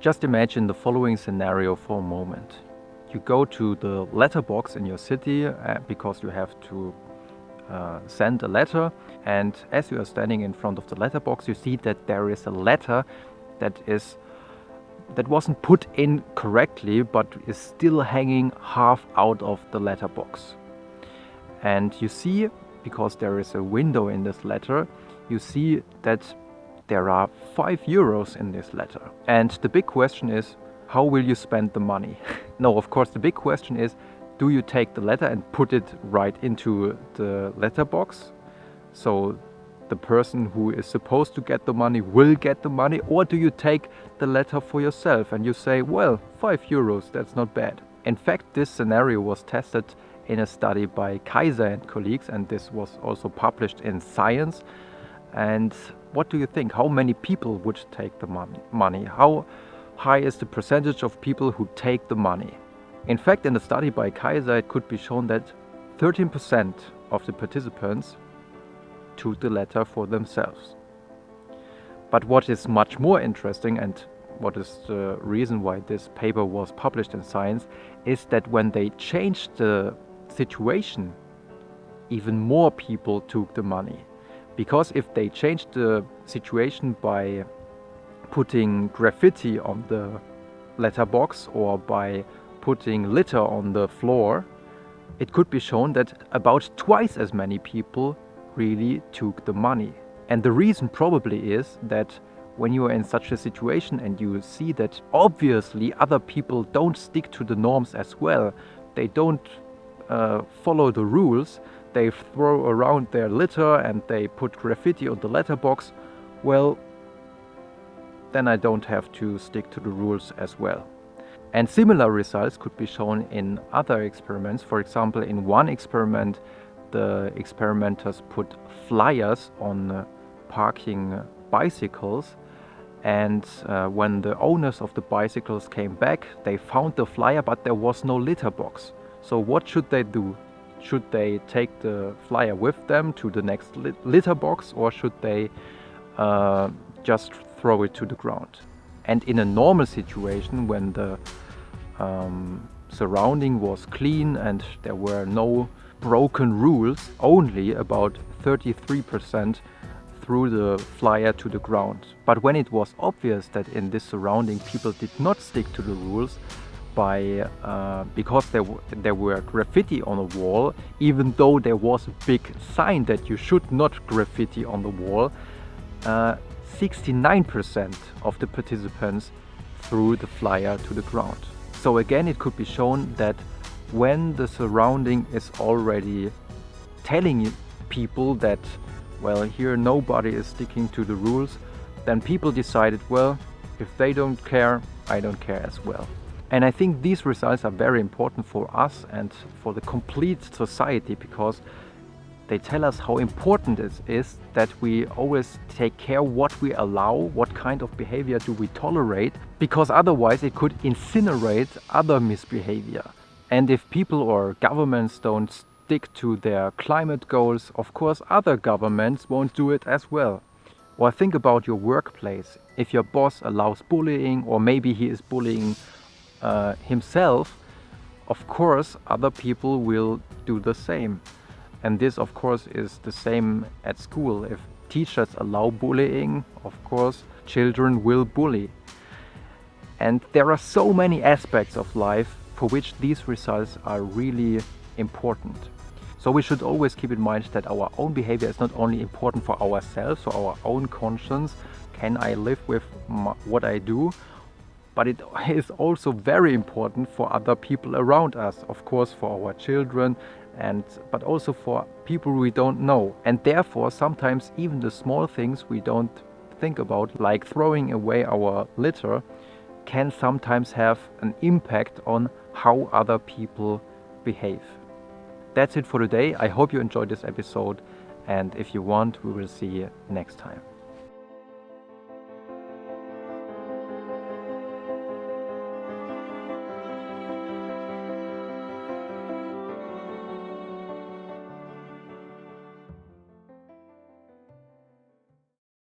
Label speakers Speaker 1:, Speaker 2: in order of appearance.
Speaker 1: Just imagine the following scenario for a moment. You go to the letterbox in your city because you have to send a letter, and as you are standing in front of the letterbox, you see that there is a letter that wasn't put in correctly but is still hanging half out of the letterbox. And you see, because there is a window in this letter, you see that there are 5 euros in this letter. And the big question is, how will you spend the money? No, of course, the big question is, do you take the letter and put it right into the letterbox? So the person who is supposed to get the money will get the money, or do you take the letter for yourself and you say, well, 5 euros, that's not bad. In fact, this scenario was tested in a study by Keizer and colleagues, and this was also published in Science. And what do you think? How many people would take the money? How high is the percentage of people who take the money? In fact, in the study by Keizer, it could be shown that 13% of the participants took the letter for themselves. But what is much more interesting, and what is the reason why this paper was published in Science, is that when they changed the situation, even more people took the money. Because if they changed the situation by putting graffiti on the letterbox or by putting litter on the floor, it could be shown that about twice as many people really took the money. And the reason probably is that when you are in such a situation and you see that obviously other people don't stick to the norms as well, they don't follow the rules, they throw around their litter and they put graffiti on the letterbox, well, then I don't have to stick to the rules as well. And similar results could be shown in other experiments. For example, in one experiment, the experimenters put flyers on parking bicycles, and when the owners of the bicycles came back, they found the flyer, but there was no litter box. So what should they do? Should they take the flyer with them to the next litter box, or should they just throw it to the ground? And in a normal situation, when the surrounding was clean and there were no broken rules, only about 33% threw the flyer to the ground. But when it was obvious that in this surrounding people did not stick to the rules, because there were graffiti on the wall, even though there was a big sign that you should not graffiti on the wall, 69% of the participants threw the flyer to the ground. So again, it could be shown that when the surrounding is already telling people that, well, here nobody is sticking to the rules, then people decided, well, if they don't care, I don't care as well. And I think these results are very important for us and for the complete society, because they tell us how important it is that we always take care what we allow, what kind of behavior do we tolerate, because otherwise it could incinerate other misbehavior. And if people or governments don't stick to their climate goals, of course other governments won't do it as well. Or think about your workplace. If your boss allows bullying, or maybe he is bullying himself, of course other people will do the same. And this, of course, is the same at school. If teachers allow bullying, of course, children will bully. And there are so many aspects of life for which these results are really important. So we should always keep in mind that our own behavior is not only important for ourselves, for our own conscience, can I live with what I do, but it is also very important for other people around us, of course, for our children, but also for people we don't know. And therefore, sometimes even the small things we don't think about, like throwing away our litter, can sometimes have an impact on how other people behave. That's it for today. I hope you enjoyed this episode, and if you want, we will see you next time.